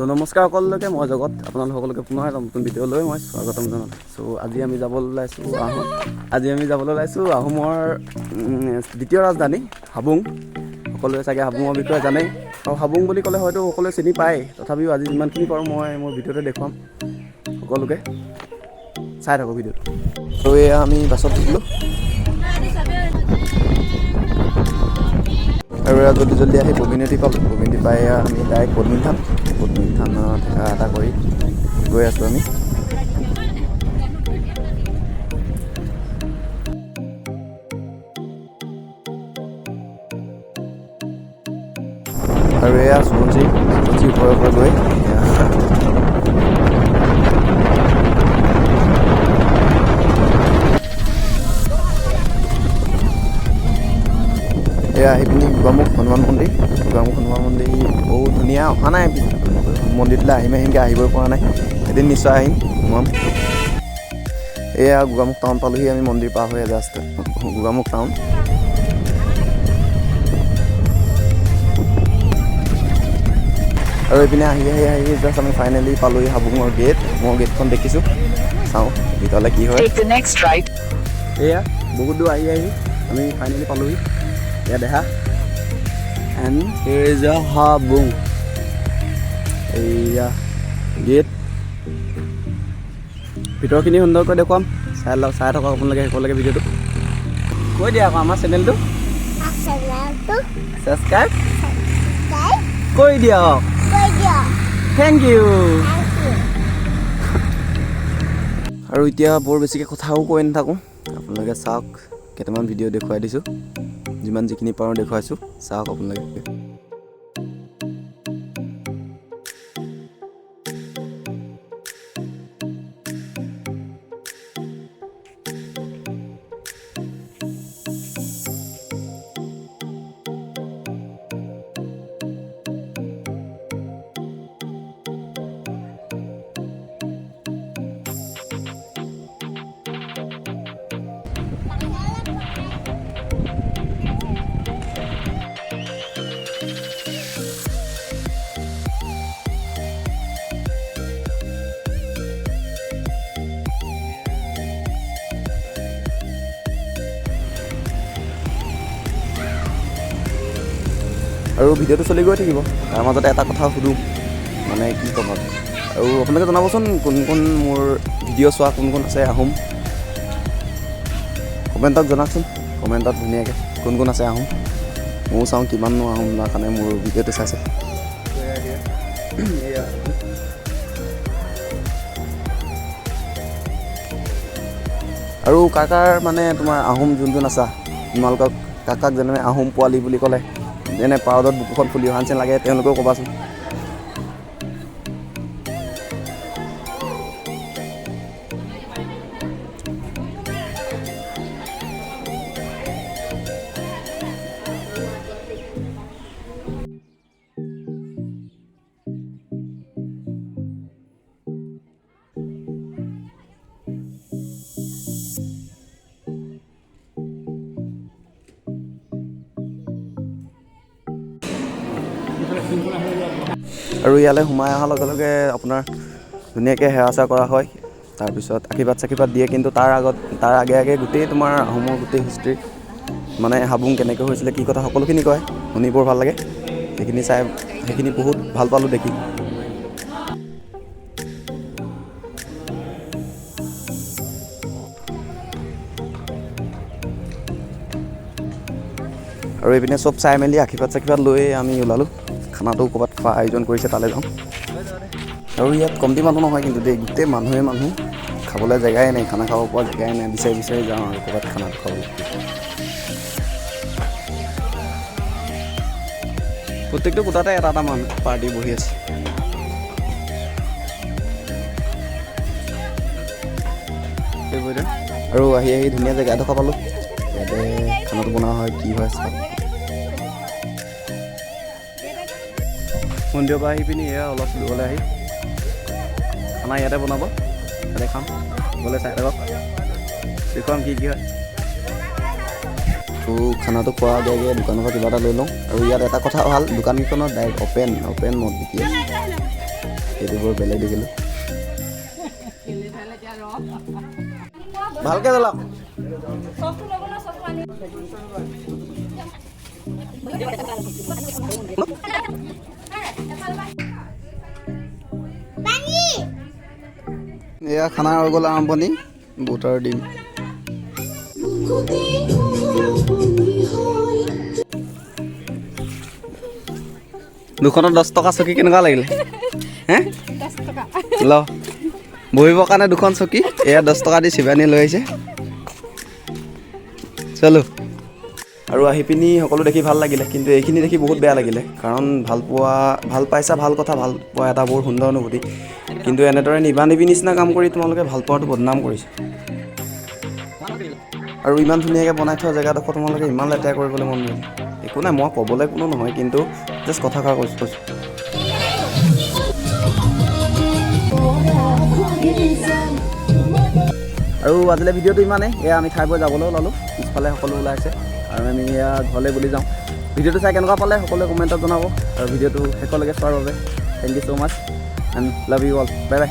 So নমস্কাৰ সকলোকে, মই জগত আপোনালোক সকলোকে পুনৰ এটা নতুন ভিডিঅ'লৈ মই স্বাগতম জনালোঁ। সো আজি আমি যাবলৈ ওলাইছোঁ আহোমৰ দ্বিতীয় ৰাজধানী হাবুং। সকলোৱে চাগে হাবুঙৰ বিষয়ে জানেই, আৰু হাবুং বুলি ক'লে হয়তো সকলোৱে চিনি পায়। তথাপিও আজি যিমানখিনি পাৰোঁ মই মোৰ ভিডিঅ'তে দেখুৱাম সকলোকে। চাই থাকোঁ ভিডিঅ'টো। আৰু এয়া আমি বাছত উঠিলোঁ আৰু এয়া জল্দি আহি বগীনদী পালোঁ। বগীনদী পাই আমি ডাইৰেক্ট পদ্মিনী থানত এটা কৰি গৈ আছোঁ আমি। আৰু এয়া সোৱণশিৰি ওপৰে গৈ এয়া আহি পিনি গোগামুখ হনুমান মন্দিৰ বহুত ধুনীয়া। অহা নাই মন্দিৰটোলৈ, আহিমকৈ আহিবই পৰা নাই। এদিন নিশ্চয় আহিম, সোমাম। এয়া গোগামুখ টাউন পালোহি আমি, মন্দিৰ পাৰ হৈ জাষ্ট গোগামুখ টাউন। আৰু এইপিনে আহি জাষ্ট আমি ফাইনেলি পালোহি হাবুঙৰ গেট। মই গেটখন দেখিছোঁ, চাওঁ ভিতৰলৈ কি হয়। এয়া বহুত দূৰ আহি আমি ফাইনেলি পালোহি। এয়া দেহা and here is a Habung. এইয়া গেট, ভিতৰখিনি সুন্দৰকৈ দেখুৱাম। চাই থাকক আপোনালোকে শেষলৈকে ভিডিঅ'টো। কৈ দিয়া আকৌ আমাৰ চেনেলটো ছাবস্ক্ৰাইব কৰি দিয়ক। Thank you. আৰু এতিয়া বৰ বেছিকৈ কথাও কৈ নাথাকোঁ, আপোনালোকে চাওক। কেইটামান ভিডিঅ' দেখুৱাই দিছোঁ, যিখিনি পাৰোঁ দেখুৱাইছোঁ, চাওক আপোনালোকে। আৰু ভিডিঅ'টো চলি গৈ থাকিব। তাৰ মাজতে এটা কথা সুধোঁ, মানে কি ক'ম আৰু আপোনালোকে জনাবচোন কোন মোৰ ভিডিঅ' চোৱা কোন আছে আহোম। কমেণ্টত জনাওকচোন, কমেণ্টত ধুনীয়াকৈ কোন আছে আহোম। ময়ো চাওঁ কিমাননো আহোম কাৰণে মোৰ ভিডিঅ'টো চাইছে। আৰু কাৰ মানে তোমাৰ আহোম যোন আছা, তোমালোকক কাক যেনে আহোম পোৱালি বুলি ক'লে যেনে পাৰদত বুকুখন ফুলি অহা নিচিনা লাগে, তেওঁলোকেও ক'বাচোন। আৰু ইয়ালৈ সোমাই অহাৰ লগে লগে আপোনাৰ ধুনীয়াকৈ সেৱা চেৱা কৰা হয়। তাৰপিছত আশীৰ্বাদ দিয়ে। কিন্তু তাৰ আগে গোটেই তোমাৰ আহোমৰ গোটেই হিষ্ট্ৰী, মানে হাবুং কেনেকৈ হৈছিলে, কি কথা সকলোখিনি কয়, শুনি বৰ ভাল লাগে। সেইখিনি বহুত ভাল পালোঁ দেখি। আৰু এইপিনে চব চাই মেলি আশীৰ্বাদ লৈ আমি ওলালোঁ। খানাটো ক'ৰবাত খোৱা আয়োজন কৰিছে, তালৈ যাওঁ। আৰু ইয়াত কমটি মানুহ নহয় কিন্তু দেই, গোটেই মানুহ খাবলৈ জেগাই নাই, খানা খাব পৰা জেগাই নাই। বিচাৰি যাওঁ আৰু ক'ৰবাত খানাটো খাবলৈ। প্ৰত্যেকটো কোটাতে এটা মানুহ পাৰ্টি বহি আছে। আৰু আহি ধুনীয়া জেগা এডোখৰ পালোঁ। ইয়াতে খানাটো বনোৱা হয়, কি হয় চাওক। মন্দিৰৰ পৰা আহি পিনি এয়া অলপ দূৰলৈ আহি খানা ইয়াতে বনাব, ইয়াতে খাম। গ'লে চাই থাকক, দেখুৱাম কি হয়। তো খানাটো খোৱাৰ আগে দোকানৰ পৰা কিবা এটা লৈ লওঁ। আৰু ইয়াত এটা কথা ভাল, দোকানকেইখনত ডাইৰেক্ট অপেন মদ বিকি আছে। সেইটো বৰ বেলেগ দেখিলোঁ ভালকৈ জ্বলাওক এয়া খানা হৈ গ'ল আৰম্ভণি বুট আৰু ডিম দুখনত 10 টকা চকী কেনেকুৱা লাগিলে হে 10 টকা ল বহিবৰ কাৰণে দুখন চকী এয়া 10 টকা দি শিৱানী লৈ আহিছে চলো আৰু আহি পিনি সকলো দেখি ভাল লাগিলে কিন্তু এইখিনি দেখি বহুত বেয়া লাগিলে কাৰণ ভাল পাইছা ভাল কথা ভাল পোৱা এটা বৰ সুন্দৰ অনুভূতি কিন্তু এনেদৰে নিবি নিচিনা কাম কৰি তোমালোকে ভাল পোৱাটো বদনাম কৰিছে আৰু ইমান ধুনীয়াকৈ বনাই থোৱা জেগাডোখৰ তোমালোকে ইমান লেতেৰা কৰিবলৈ মন নাযায় একো নাই মই ক'বলৈ কোনো নহয় কিন্তু জাষ্ট কথাষাৰ কৈছোঁ আৰু আজিলৈ ভিডিঅ'টো ইমানেই এয়া আমি খাই বৈ যাবলৈ ওলালোঁ পিছফালে সকলো ওলাইছে আৰু আমি এয়া ঘৰলৈ বুলি যাওঁ ভিডিঅ'টো চাই কেনেকুৱা পালে সকলোৱে কমেণ্টত জনাব আৰু ভিডিঅ'টো শেষলৈকে চোৱাৰ বাবে thank you so' much and love you all bye by